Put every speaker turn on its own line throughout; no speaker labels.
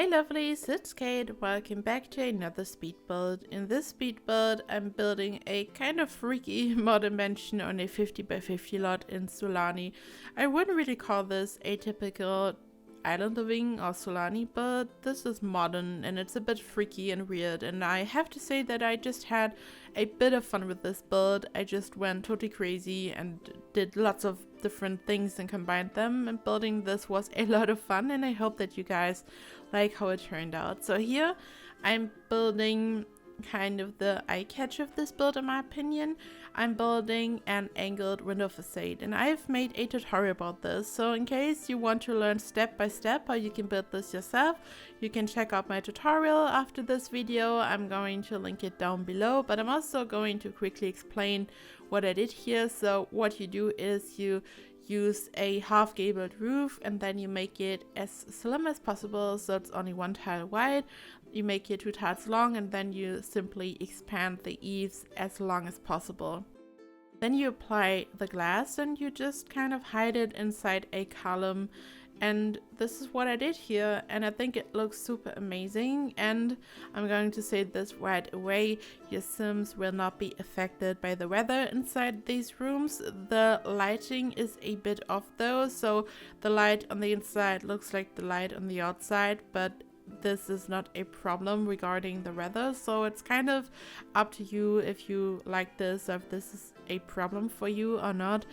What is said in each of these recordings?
Hey lovelies, it's Kate. Welcome back to another speed build. In this speed build, I'm building a kind of freaky modern mansion on a 50 by 50 lot in Sulani. I wouldn't really call this a typical island living or Sulani, but this is modern and it's a bit freaky and weird, and I have to say that I just had a bit of fun with this build. I just went totally crazy and did lots of different things and combined them, and building this was a lot of fun, and I hope that you guys like how it turned out. So here I'm building kind of the eye catch of this build in my opinion. I'm building an angled window facade, and I've made a tutorial about this, so in case you want to learn step by step how you can build this yourself, you can check out my tutorial after this video. I'm going to link it down below, but I'm also going to quickly explain what I did here. So what you do is you use a half gabled roof and then you make it as slim as possible, so it's only one tile wide. You make it 2 tiles long and then you simply expand the eaves as long as possible. Then you apply the glass and you just kind of hide it inside a column, and this is what I did here, and I think it looks super amazing. And I'm going to say this right away, your Sims will not be affected by the weather inside these rooms. The lighting is a bit off though, so the light on the inside looks like the light on the outside, but this is not a problem regarding the weather, so it's kind of up to you if you like this or if this is a problem for you or not.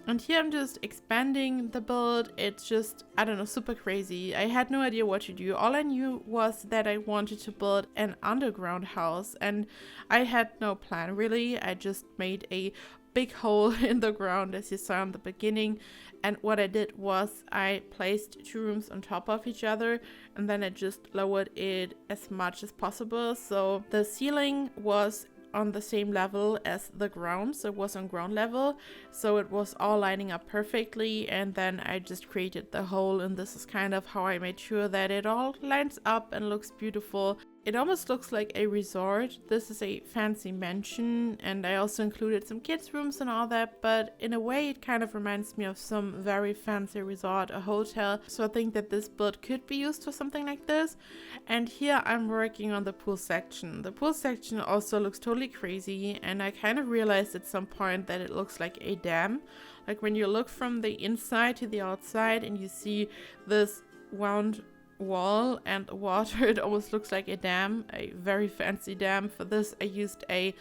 And here I'm just expanding the build. It's just, I don't know, super crazy. I had no idea what to do. All I knew was that I wanted to build an underground house, and I had no plan really. I just made a big hole in the ground as you saw in the beginning, and what I did was I placed 2 rooms on top of each other, and then I just lowered it as much as possible, so the ceiling was on the same level as the ground, so it was on ground level, so it was all lining up perfectly. And then I just created the hole, and this is kind of how I made sure that it all lines up and looks beautiful. It almost looks like a resort. This is a fancy mansion, and I also included some kids' rooms and all that, but in a way it kind of reminds me of some very fancy resort or hotel, so I think that this build could be used for something like this. And here I'm working on the pool section. The pool section also looks totally crazy, and I kind of realized at some point that it looks like a dam. Like when you look from the inside to the outside and you see this round wall and water, it almost looks like a dam, a very fancy dam. For this I used a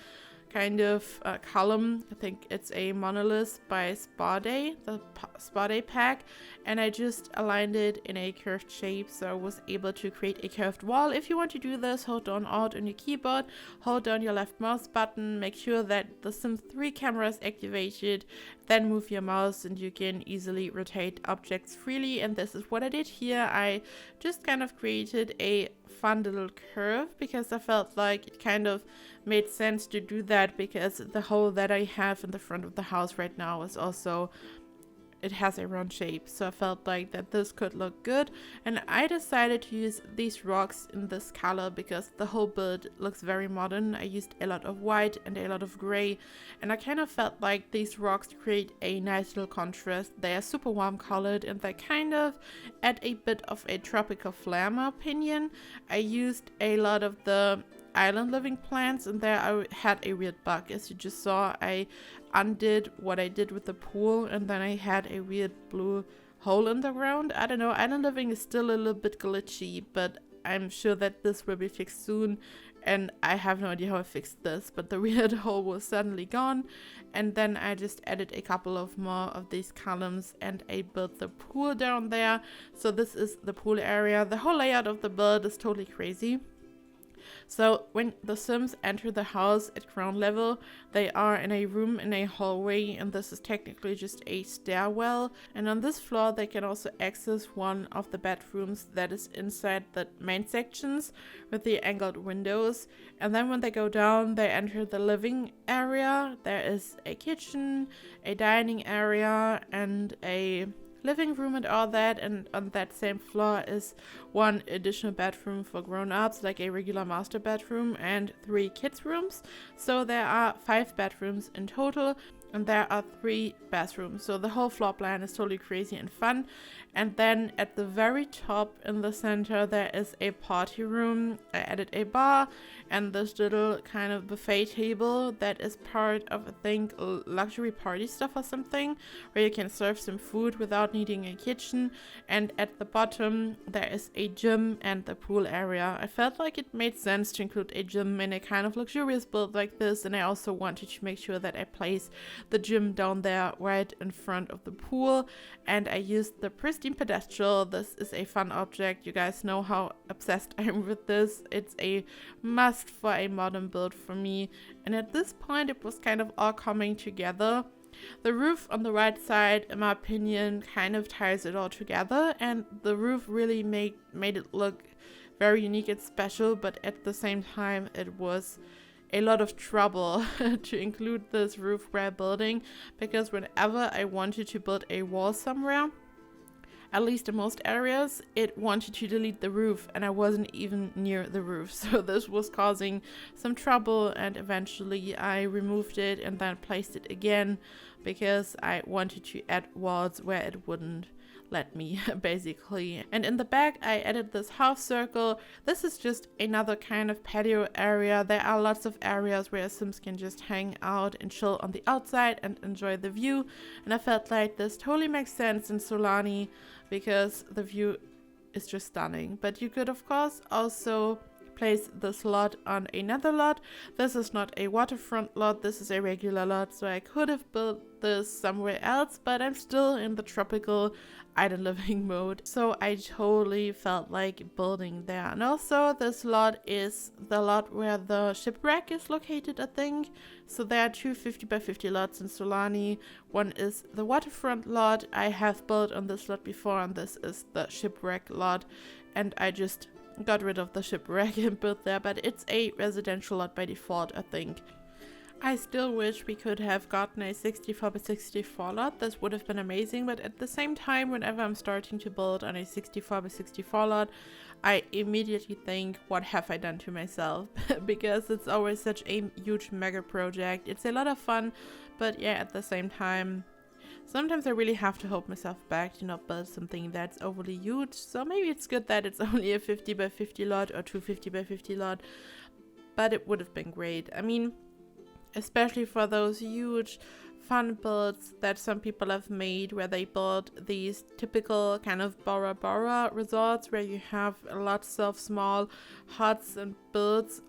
kind of column. I think it's a monolith by Spade, the Spade pack, and I just aligned it in a curved shape, so I was able to create a curved wall. If you want to do this, hold down Alt on your keyboard, hold down your left mouse button, make sure that the Sims 3 camera is activated, then move your mouse and you can easily rotate objects freely. And this is what I did here. I just kind of created a fun little curve because I felt like it kind of made sense to do that, because the hole that I have in the front of the house right now is also, it has a round shape, so I felt like that this could look good. And I decided to use these rocks in this color because the whole build looks very modern. I used a lot of white and a lot of gray, and I kind of felt like these rocks create a nice little contrast. They are super warm colored and they kind of add a bit of a tropical flair in my opinion. I used a lot of the island living plants, and there I had a weird bug. As you just saw, I undid what I did with the pool, and then I had a weird blue hole in the ground. I don't know, island living is still a little bit glitchy, but I'm sure that this will be fixed soon, and I have no idea how I fixed this, but the weird hole was suddenly gone. And then I just added a couple of more of these columns and I built the pool down there. So this is the pool area. The whole layout of the build is totally crazy. So when the Sims enter the house at ground level, they are in a room in a hallway, and this is technically just a stairwell. And on this floor they can also access one of the bedrooms that is inside the main sections with the angled windows. And then when they go down, they enter the living area. There is a kitchen, a dining area, and a living room and all that, and on that same floor is one additional bedroom for grown-ups, like a regular master bedroom, and 3 kids rooms. So there are 5 bedrooms in total. and there are 3 bathrooms. So the whole floor plan is totally crazy and fun. And then at the very top in the center, there is a party room. I added a bar and this little kind of buffet table that is part of, I think, luxury party stuff or something, where you can serve some food without needing a kitchen. And at the bottom, there is a gym and the pool area. I felt like it made sense to include a gym in a kind of luxurious build like this, and I also wanted to make sure that I place the gym down there right in front of the pool. And I used the pristine pedestal. This is a fun object. You guys know how obsessed I am with this. It's a must for a modern build for me, and at this point it was kind of all coming together. The roof on the right side, in my opinion, kind of ties it all together, and the roof really made it look very unique and special, but at the same time it was a lot of trouble to include this roof while building, because whenever I wanted to build a wall somewhere, at least in most areas, it wanted to delete the roof, and I wasn't even near the roof. So this was causing some trouble, and eventually I removed it and then placed it again because I wanted to add walls where it wouldn't let me, basically. And in the back, I added this half circle. This is just another kind of patio area. There are lots of areas where Sims can just hang out and chill on the outside and enjoy the view. And I felt like this totally makes sense in Sulani because the view is just stunning. But you could, of course, also place this lot on another lot. This is not a waterfront lot, this is a regular lot, so I could have built this somewhere else, but I'm still in the tropical island living mode, so I totally felt like building there. And also this lot is the lot where the shipwreck is located, I think. So there are 2 50 by 50 lots in Sulani. One is the waterfront lot I have built on this lot before, and this is the shipwreck lot, and I just got rid of the shipwreck and built there, but it's a residential lot by default, I think. I still wish we could have gotten a 64 by 64 lot. This would have been amazing, but at the same time, whenever I'm starting to build on a 64 by 64 lot, I immediately think, what have I done to myself? Because it's always such a huge mega project. It's a lot of fun, but yeah, at the same time, sometimes I really have to hold myself back to not build something that's overly huge. So maybe it's good that it's only a 50 by 50 lot or 250 by 50 lot, but it would have been great. I mean, especially for those huge fun builds that some people have made, where they build these typical kind of Bora Bora resorts where you have lots of small huts and builds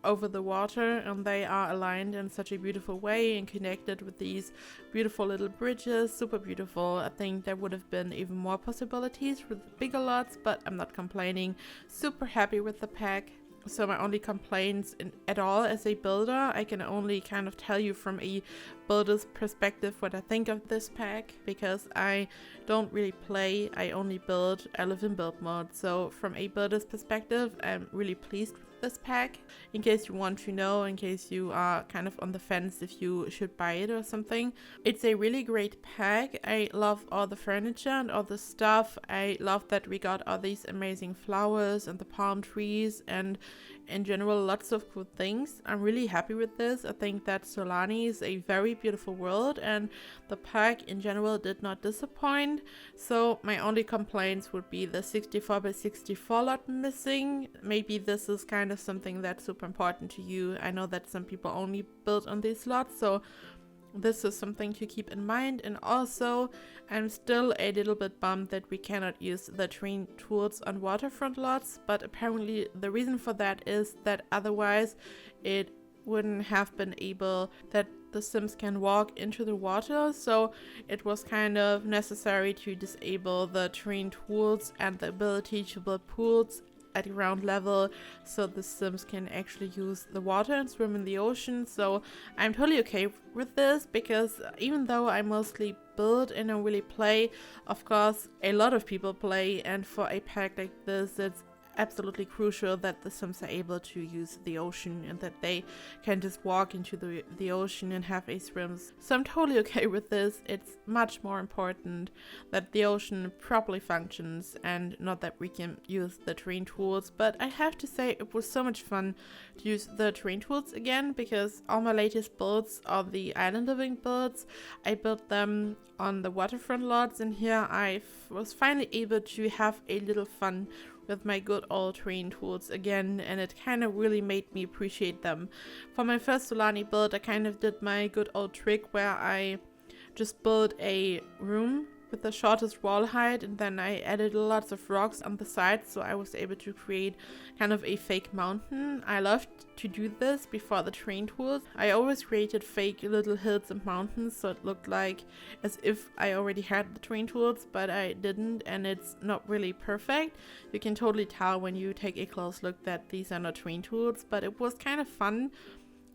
over the water, and they are aligned in such a beautiful way and connected with these beautiful little bridges. Super beautiful. I think there would have been even more possibilities with bigger lots, but I'm not complaining. Super happy with the pack. So my only complaints at all as a builder, I can only kind of tell you from a builder's perspective what I think of this pack, because I don't really play, I only build, I live in build mode. So from a builder's perspective, I'm really pleased with this pack. In case you want to know, in case you are kind of on the fence if you should buy it or something, it's a really great pack. I love all the furniture and all the stuff. I love that we got all these amazing flowers and the palm trees, and in general lots of cool things. I'm really happy with this. I think that Sulani is a very beautiful world, and the pack in general did not disappoint. So my only complaints would be the 64 by 64 lot missing. Maybe this is kind of something that's super important to you. I know that some people only build on these lots, so this is something to keep in mind. And also, I'm still a little bit bummed that we cannot use the terrain tools on waterfront lots, but apparently the reason for that is that otherwise it wouldn't have been able that the Sims can walk into the water, so it was kind of necessary to disable the terrain tools and the ability to build pools at ground level so the Sims can actually use the water and swim in the ocean. So I'm totally okay with this, because even though I mostly build and don't really play, of course a lot of people play, and for a pack like this it's absolutely crucial that the Sims are able to use the ocean and that they can just walk into the ocean and have a swim. So I'm totally okay with this. It's much more important that the ocean properly functions and not that we can use the terrain tools. But I have to say it was so much fun to use the terrain tools again, because all my latest builds are the island living builds. I built them on the waterfront lots, and here I was finally able to have a little fun with my good old terrain tools again, and it kind of really made me appreciate them. For my first Sulani build, I kind of did my good old trick where I just built a room with the shortest wall height, and then I added lots of rocks on the sides, so I was able to create kind of a fake mountain. I loved to do this before the terrain tools. I always created fake little hills and mountains, so it looked like as if I already had the terrain tools, but I didn't, and it's not really perfect. You can totally tell when you take a close look that these are not terrain tools, but it was kind of fun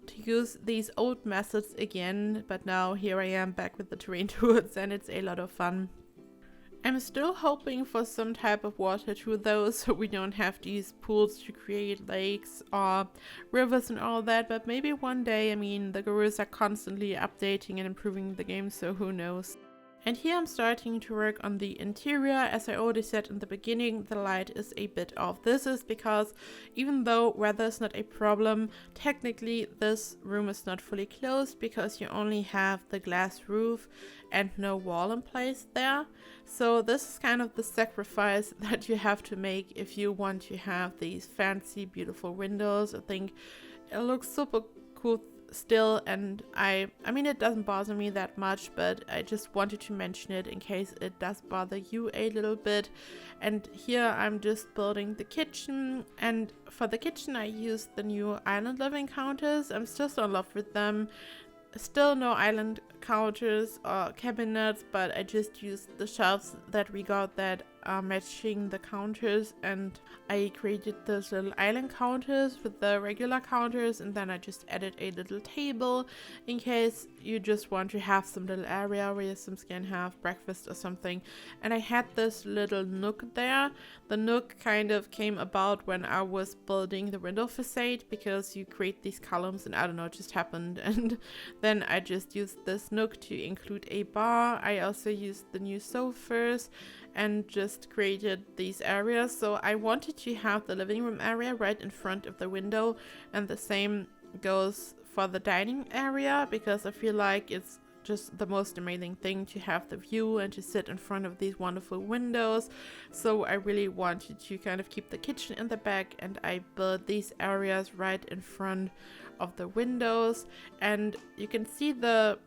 to use these old methods again, but now here I am back with the terrain tools, and it's a lot of fun. I'm still hoping for some type of water tool though, so we don't have to use pools to create lakes or rivers and all that, but maybe one day. I mean, the gurus are constantly updating and improving the game, so who knows. And here I'm starting to work on the interior. As I already said in the beginning, the light is a bit off. This is because even though weather is not a problem, technically this room is not fully closed because you only have the glass roof and no wall in place there. So this is kind of the sacrifice that you have to make if you want to have these fancy, beautiful windows. I think it looks super cool still, and I mean, it doesn't bother me that much, but I just wanted to mention it in case it does bother you a little bit. And here I'm just building the kitchen, and for the kitchen I used the new island living counters. I'm still so in love with them. Still no island counters or cabinets, but I just used the shelves that we got that are matching the counters, and I created those little island counters with the regular counters, and then I just added a little table in case you just want to have some little area where your Sims can have breakfast or something. And I had this little nook there. The nook kind of came about when I was building the window facade, because you create these columns and I don't know, it just happened, and then I just used this nook to include a bar. I also used the new sofas and just created these areas. So I wanted to have the living room area right in front of the window, and the same goes for the dining area, because I feel like it's just the most amazing thing to have the view and to sit in front of these wonderful windows. So I really wanted to kind of keep the kitchen in the back, and I built these areas right in front of the windows. And you can see the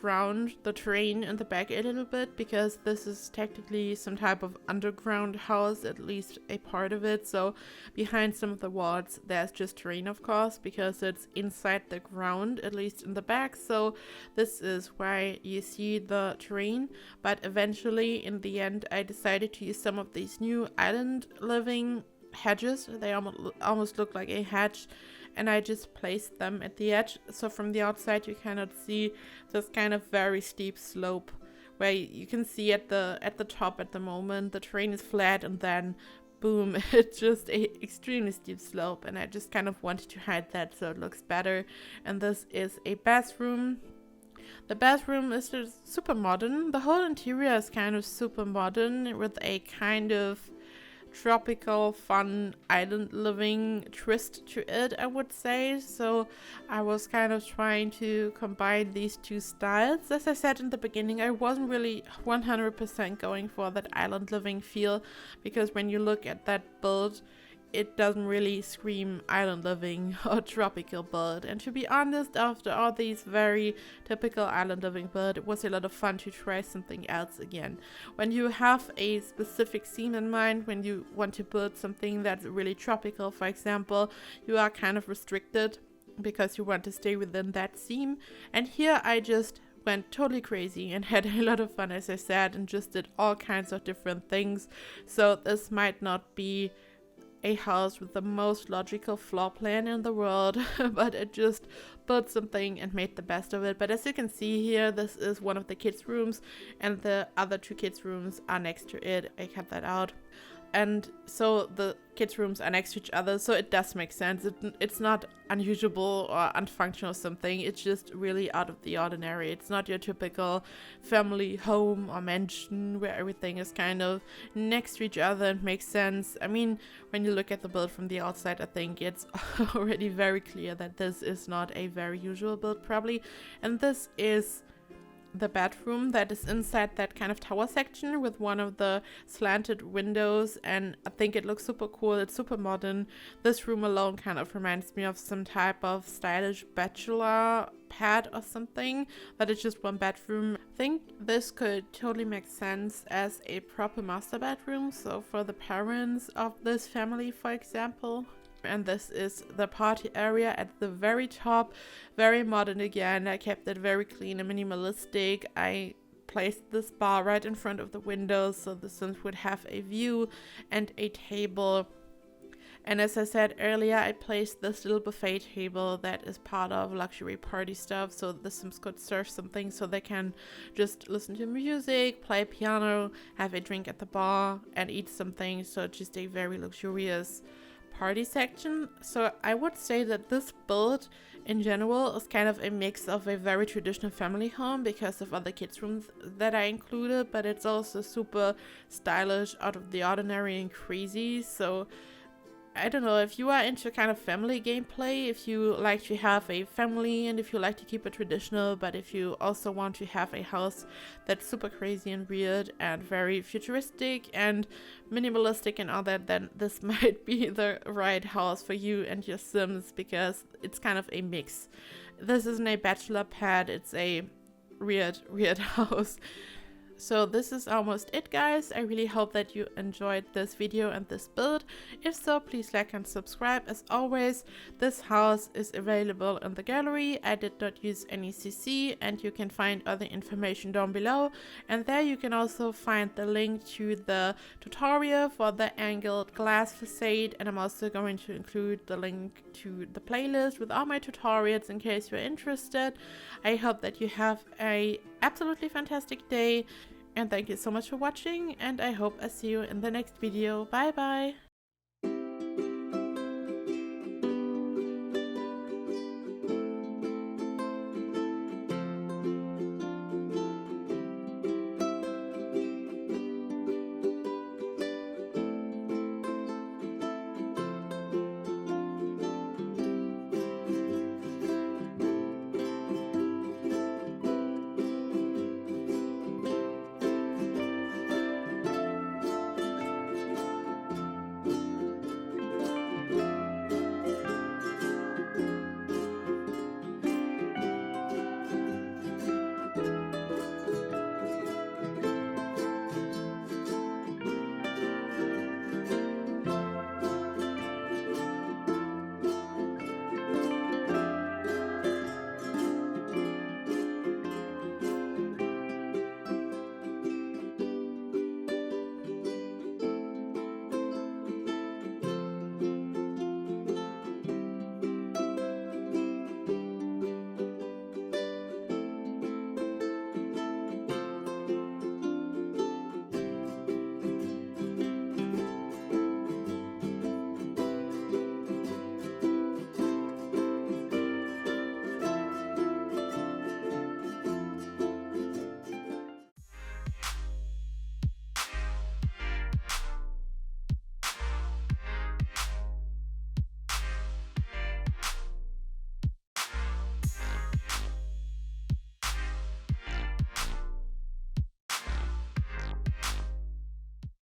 ground, the terrain in the back a little bit, because this is technically some type of underground house, at least a part of it. So behind some of the walls there's just terrain, of course, because it's inside the ground, at least in the back. So this is why you see the terrain. But eventually in the end I decided to use some of these new island living hedges. They almost look like a hedge, and I just placed them at the edge, so from the outside you cannot see this kind of very steep slope where you can see at the top at the moment the terrain is flat, and then boom, it's just a extremely steep slope, and I just kind of wanted to hide that so it looks better. And this is a bathroom. The bathroom is just super modern. The whole interior is kind of super modern with a kind of tropical, fun, island living twist to it, I would say. So I was kind of trying to combine these two styles. As I said in the beginning, I wasn't really 100% going for that island living feel, because when you look at that build, it doesn't really scream island living or tropical build. And to be honest, after all these very typical island living build, it was a lot of fun to try something else again. When you have a specific scene in mind, when you want to build something that's really tropical, for example, you are kind of restricted because you want to stay within that theme. And here I just went totally crazy and had a lot of fun, as I said, and just did all kinds of different things. So this might not be a house with the most logical floor plan in the world, but it just built something and made the best of it. But as you can see here, this is one of the kids' rooms, and the other two kids' rooms are next to it. I cut that out. And so the kids' rooms are next to each other, so it does make sense. It's not unusual or unfunctional or something. It's just really out of the ordinary. It's not your typical family home or mansion where everything is kind of next to each other and makes sense. I mean, when you look at the build from the outside, I think it's already very clear that this is not a very usual build probably. And this is the bedroom that is inside that kind of tower section with one of the slanted windows, and I think it looks super cool. It's super modern. This room alone kind of reminds me of some type of stylish bachelor pad or something, but it's just one bedroom. I think this could totally make sense as a proper master bedroom, so for the parents of this family, for example. And this is the party area at the very top, very modern again. I kept it very clean and minimalistic. I placed this bar right in front of the windows so the Sims would have a view and a table. And as I said earlier, I placed this little buffet table that is part of luxury party stuff, so the Sims could serve something so they can just listen to music, play piano, have a drink at the bar, and eat something. So just a very luxurious party section. So I would say that this build in general is kind of a mix of a very traditional family home because of other kids' rooms that I included, but it's also super stylish, out of the ordinary and crazy. So I don't know, if you are into kind of family gameplay, if you like to have a family and if you like to keep it traditional, but if you also want to have a house that's super crazy and weird and very futuristic and minimalistic and all that, then this might be the right house for you and your Sims, because it's kind of a mix. This isn't a bachelor pad, it's a weird house. So this is almost it, guys. I really hope that you enjoyed this video and this build. If so, please like and subscribe. As always, this house is available in the gallery. I did not use any CC, and you can find other information down below. And there you can also find the link to the tutorial for the angled glass facade, and I'm also going to include the link to the playlist with all my tutorials in case you're interested. I hope that you have a absolutely fantastic day. And thank you so much for watching, and I hope I see you in the next video. Bye bye!